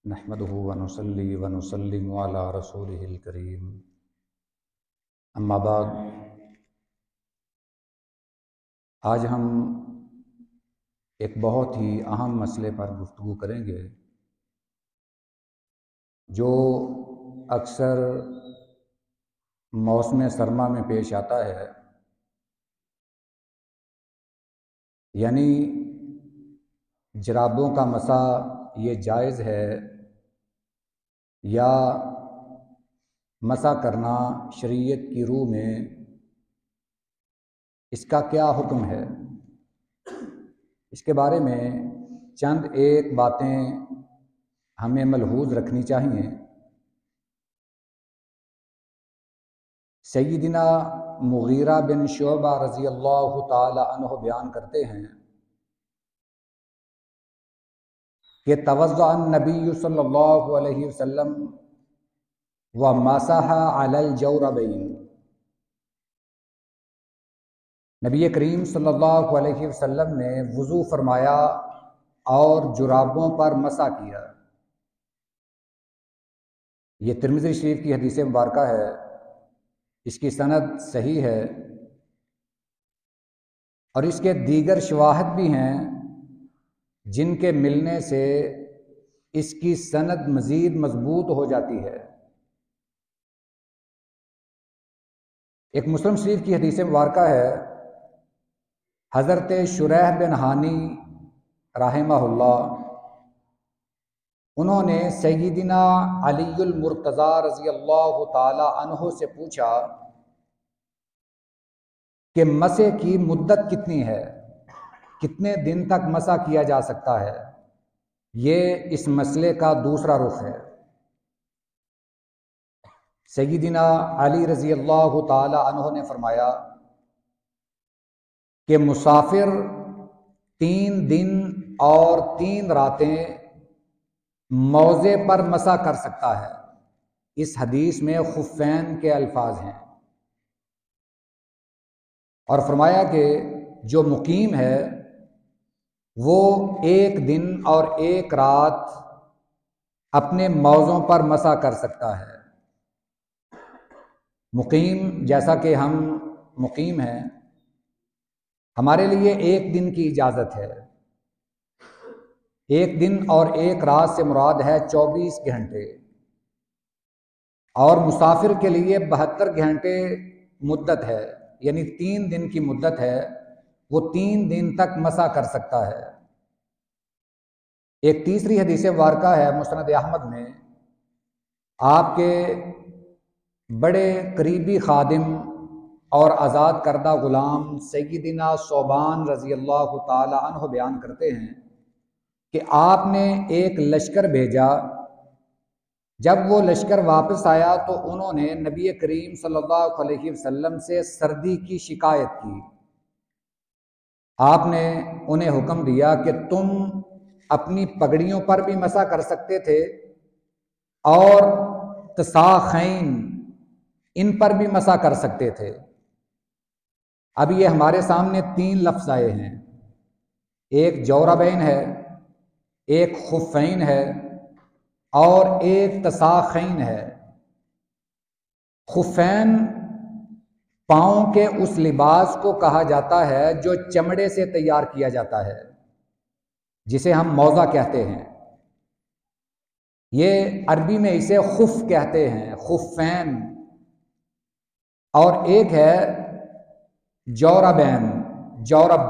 नहमदुहु व नुसल्ली व नुसल्लिमु अला रसूलिहिल करीम। अम्मा बाद, आज हम एक बहुत ही अहम मसले पर गुफ्तगू करेंगे जो अक्सर मौसम सरमा में पेश आता है, यानी जराबों का मसा ये जायज़ है या मसा करना शरीयत की रूह में इसका क्या हुक्म है। इसके बारे में चंद एक बातें हमें मलहूज़ रखनी चाहिए। सय्यिदना मुगीरा बिन शुअबा रज़ी अल्लाह ताला अन्हु बयान करते हैं कि तवज़्ज़अ नबी सल्लल्लाहु अलैहि वसल्लम व मसहा अलल जौरबैन। नबी करीम सल्लल्लाहु अलैहि वसल्लम ने वुज़ू फरमाया और जुराबों पर मसा किया। ये तिर्मिज़ी शरीफ की हदीस मुबारका है, इसकी सनद सही है और इसके दीगर शवाहिद भी हैं जिनके मिलने से इसकी सनद मज़ीद मजबूत हो जाती है। एक मुस्लिम शरीफ की हदीस मुबारका है, हज़रत शुरैह बिन हानी रहमहुल्लाह उन्होंने सय्यिदना अलीउल मुर्तज़ा रज़ी अल्लाह ताला अन्हु से पूछा कि मसे की मुद्दत कितनी है, कितने दिन तक मसा किया जा सकता है। ये इस मसले का दूसरा रुख है। सय्यिदना अली रज़ी अल्लाह ताला अन्हु ने फरमाया कि मुसाफिर 3 दिन और 3 रातें मौज़े पर मसा कर सकता है। इस हदीस में खुफ़ैन के अल्फाज हैं और फरमाया कि जो मुकीम है वो 1 दिन और 1 रात अपने मौज़ों पर मसा कर सकता है। मुकीम, जैसा कि हम मुकीम हैं, हमारे लिए 1 दिन की इजाज़त है। 1 दिन और 1 रात से मुराद है 24 घंटे और मुसाफिर के लिए 72 घंटे मुद्दत है, यानी 3 दिन की मुद्दत है। वो 3 दिन तक मसा कर सकता है। एक तीसरी हदीस वारका है मुस्नद अहमद में, आपके बड़े करीबी खादिम और आज़ाद करदा ग़ुलाम सय्यिदना सोबान रज़ी अल्लाह ताला अन्हु बयान करते हैं कि आपने एक लश्कर भेजा। जब वो लश्कर वापस आया तो उन्होंने नबी करीम सल्लल्लाहु अलैहि वसल्लम से सर्दी की शिकायत की। आपने उन्हें हुक्म दिया कि तुम अपनी पगड़ियों पर भी मसा कर सकते थे और तसाखैन, इन पर भी मसा कर सकते थे। अब ये हमारे सामने 3 लफ्ज़ आए हैं, एक जौरबैन है, एक खुफ़ैन है और एक तसाखैन है। खुफ़ैन पाँव के उस लिबास को कहा जाता है जो चमड़े से तैयार किया जाता है, जिसे हम मौज़ा कहते हैं। ये अरबी में इसे खुफ़ कहते हैं, खुफ़ैन। और एक है जौरबैन, जौरब।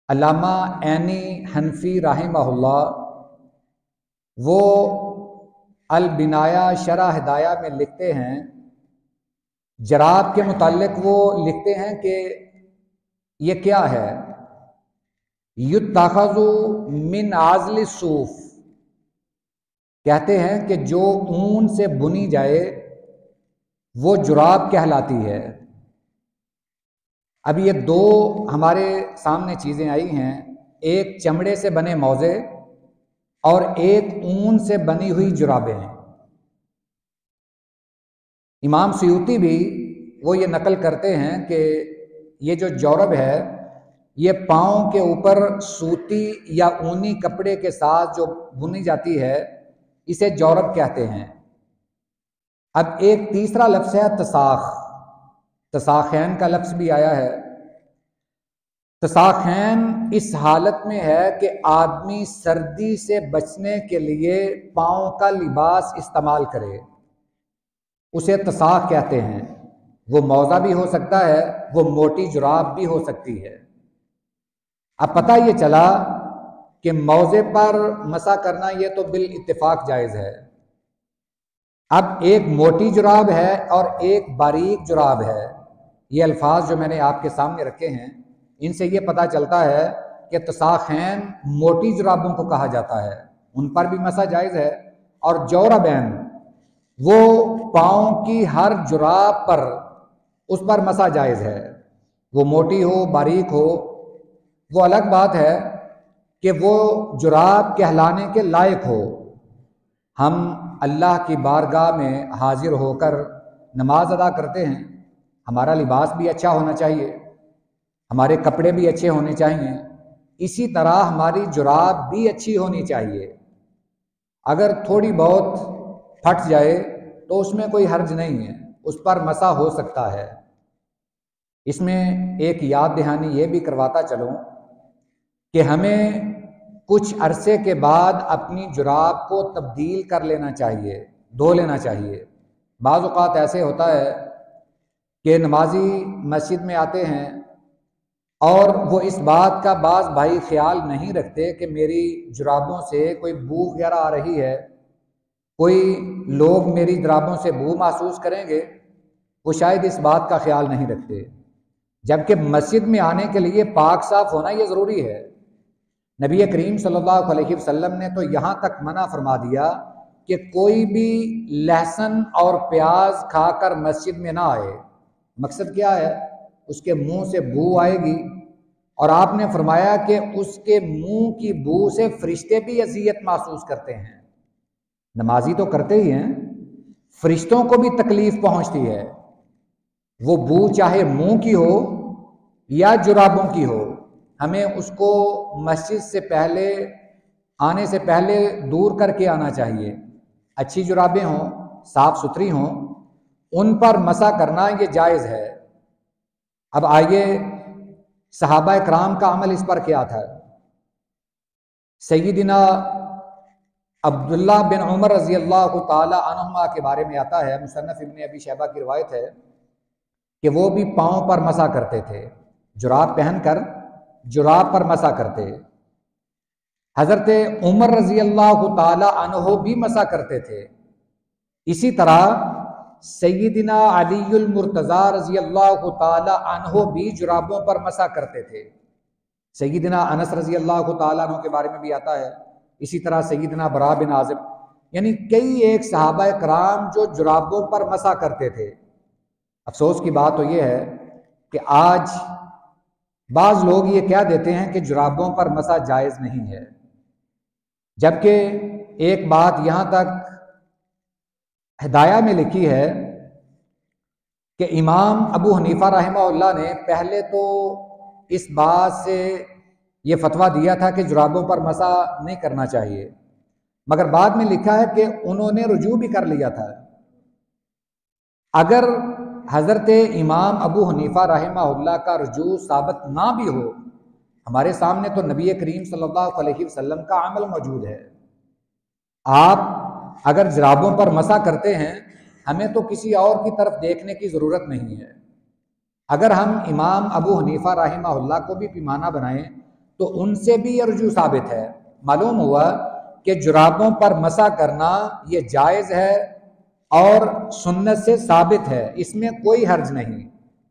अल्लामा ऐनी हनफी रहमहुल्लाह वो अल बिनाया शरह हिदाया में लिखते हैं, जराब के मुताल्लिक वो लिखते हैं कि ये क्या है, युत्तखज़ु मिन आज़्ल सूफ, कहते हैं कि जो ऊन से बुनी जाए वो जुराब कहलाती है। अब ये 2 हमारे सामने चीज़ें आई हैं, एक चमड़े से बने मौज़े और एक ऊन से बनी हुई जुराबें। इमाम सयूती भी वो ये नकल करते हैं कि ये जो जौरब है ये पाँव के ऊपर सूती या ऊनी कपड़े के साथ जो बुनी जाती है इसे जौरब कहते हैं। अब एक तीसरा लफ्ज़ है तसाख, तसाखैन का लफ्ज़ भी आया है। तसाखैन इस हालत में है कि आदमी सर्दी से बचने के लिए पाँव का लिबास इस्तेमाल करे, उसे तसाख कहते हैं। वो मौजा भी हो सकता है, वो मोटी जुराब भी हो सकती है। अब पता ये चला कि मौजे पर मसा करना ये तो बिल इत्तेफाक जायज़ है। अब एक मोटी जुराब है और एक बारीक जुराब है। ये अल्फाज जो मैंने आपके सामने रखे हैं इनसे ये पता चलता है कि तसाखैन मोटी जुराबों को कहा जाता है, उन पर भी मसा जायज़ है। और जौरबैन वो पाँव की हर जुराब पर, उस पर मसा जायज़ है। वो मोटी हो बारीक हो वो अलग बात है कि वो जुराब कहलाने के लायक हो। हम अल्लाह की बारगाह में हाजिर होकर नमाज अदा करते हैं, हमारा लिबास भी अच्छा होना चाहिए, हमारे कपड़े भी अच्छे होने चाहिए, इसी तरह हमारी जुराब भी अच्छी होनी चाहिए। अगर थोड़ी बहुत फट जाए तो उसमें कोई हर्ज नहीं है, उस पर मसा हो सकता है। इसमें एक याद दहानी ये भी करवाता चलूँ कि हमें कुछ अरसे के बाद अपनी जुराब को तब्दील कर लेना चाहिए, धो लेना चाहिए। बाज़ औक़ात ऐसे होता है कि नमाजी मस्जिद में आते हैं और वो इस बात का बाज़ भाई ख्याल नहीं रखते कि मेरी जुराबों से कोई बू वगैरह आ रही है, कोई लोग मेरी जुराबों से बू महसूस करेंगे, वो शायद इस बात का ख्याल नहीं रखते। जबकि मस्जिद में आने के लिए पाक साफ होना ये ज़रूरी है। नबी करीम सल्लल्लाहु अलैहि वसल्लम ने तो यहाँ तक मना फरमा दिया कि कोई भी लहसुन और प्याज खाकर मस्जिद में ना आए। मकसद क्या है? उसके मुंह से बू आएगी, और आपने फरमाया कि उसके मुंह की बू से फरिश्ते भी अज़ियत महसूस करते हैं। नमाजी तो करते ही हैं, फरिश्तों को भी तकलीफ पहुंचती है। वो बू चाहे मुंह की हो या जुराबों की हो, हमें उसको मस्जिद से पहले, आने से पहले दूर करके आना चाहिए। अच्छी जुराबें हों, साफ सुथरी हों, उन पर मसा करना ये जायज़ है। अब आइए सहाबा इकराम का अमल इस पर क्या था। सय्यिदिना अब्दुल्लाह बिन उमर रज़ी अल्लाह ताला अन्हुमा के बारे में आता है, मुसन्नफ़ इब्न अबी शैबा की रिवायत है कि वो भी पाँव पर मसा करते थे, जुराब पहनकर जुराब पर मसा करते। हज़रत उमर रज़ी अल्लाह ताला अन्हु भी मसा करते थे। इसी तरह सय्यिदिना अलीउल मुर्तज़ा रज़ी अल्लाह ताला अन्हु भी जुराबों पर मसा करते थे। सय्यिदिना अनस रज़ी अल्लाह ताला अन्हु के बारे में भी आता है। इसी तरह सय्यिदिना बरा बिन आज़िब, यानी कई एक सहाबा कराम जो जुराबों पर मसा करते थे। अफसोस की बात तो यह है कि आज बाज़ लोग ये कह देते हैं कि जुराबों पर मसा जायज़ नहीं है, जबकि एक बात यहाँ तक हिदाया में लिखी है कि इमाम अबू हनीफा रहमहुल्लाह ने पहले तो इस बात से ये फतवा दिया था कि जुराबों पर मसा नहीं करना चाहिए, मगर बाद में लिखा है कि उन्होंने रुजू भी कर लिया था। अगर हज़रत इमाम अबू हनीफा रहमहुल्लाह का रुजू साबित ना भी हो, हमारे सामने तो नबी करीम सल्लल्लाहु अलैहि वसल्लम का अमल मौजूद है। आप अगर जुराबों पर मसा करते हैं, हमें तो किसी और की तरफ देखने की ज़रूरत नहीं है। अगर हम इमाम अबू हनीफा रहमहुल्लाह को भी पैमाना बनाएं तो उनसे भी ये रुजू साबित है। मालूम हुआ कि जुराबों पर मसा करना ये जायज़ है और सुन्नत से साबित है, इसमें कोई हर्ज नहीं।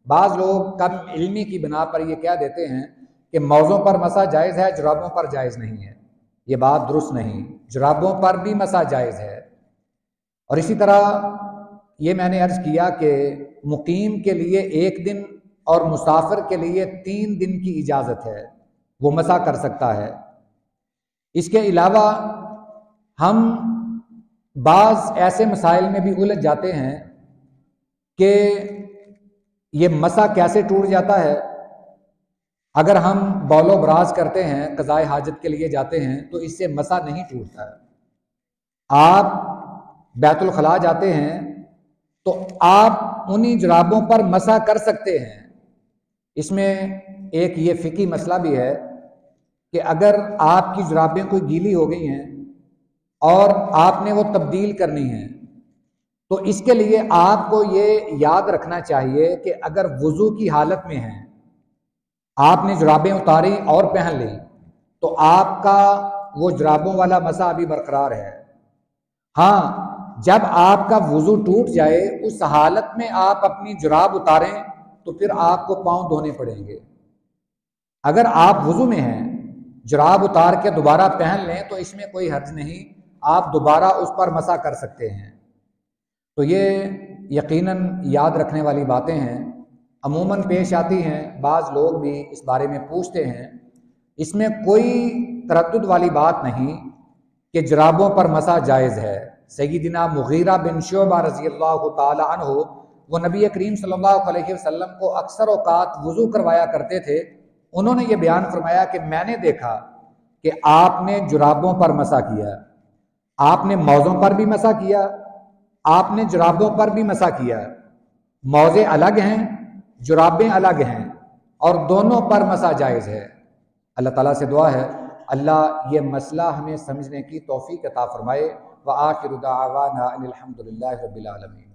बाज़ लोग कम इल्मी की बिना पर ये कह देते हैं कि मौज़ों पर मसा जायज़ है, जुराबों पर जायज़ नहीं है। ये बात दुरुस्त नहीं, जुराबों पर भी मसा जायज़ है। और इसी तरह ये मैंने अर्ज़ किया कि मुकीम के लिए 1 दिन और मुसाफिर के लिए 3 दिन की इजाज़त है, वो मसा कर सकता है। इसके अलावा हम बाज़ ऐसे मसाइल में भी उलझ जाते हैं कि ये मसा कैसे टूट जाता है। अगर हम बौलो बराज करते हैं, क़ज़ाए हाजत के लिए जाते हैं, तो इससे मसा नहीं टूटता है। आप बैतुल खला जाते हैं तो आप उन्हीं जुराबों पर मसा कर सकते हैं। इसमें एक ये फ़िकी मसला भी है कि अगर आपकी जुराबें कोई गीली हो गई हैं और आपने वो तब्दील करनी है, तो इसके लिए आपको ये याद रखना चाहिए कि अगर वुज़ू की हालत में है, आपने जुराबें उतारी और पहन ली, तो आपका वो जुराबों वाला मसा अभी बरकरार है। हाँ, जब आपका वुज़ू टूट जाए, उस हालत में आप अपनी जुराब उतारें तो फिर आपको पाँव धोने पड़ेंगे। अगर आप वुज़ू में हैं, जुराब उतार के दोबारा पहन लें तो इसमें कोई हर्ज नहीं, आप दोबारा उस पर मसा कर सकते हैं। तो ये यकीनन याद रखने वाली बातें हैं, अमूमन पेश आती हैं, बाज़ लोग भी इस बारे में पूछते हैं। इसमें कोई तरद्दुद वाली बात नहीं कि जुराबों पर मसा जायज़ है। सय्यिदना मुगीरा बिन शुअबा रज़ियल्लाहु ताला अन्हु, वो नबी करीम सल्लल्लाहु अलैहि वसल्लम को अक्सर औक़ात वुज़ू करवाया करते थे। उन्होंने ये बयान फरमाया कि मैंने देखा कि आपने जुराबों पर मसा किया, आपने मौज़ों पर भी मसा किया, आपने जुराबों पर भी मसा किया। मौज़े अलग हैं, जुराबें अलग हैं, और दोनों पर मसा जायज़ है। अल्लाह ताला से दुआ है अल्लाह ये मसला हमें समझने की तौफीक अता फरमाए। व आखिरु दावाना अनिल हम्दुलिल्लाहि रब्बिल आलमीन।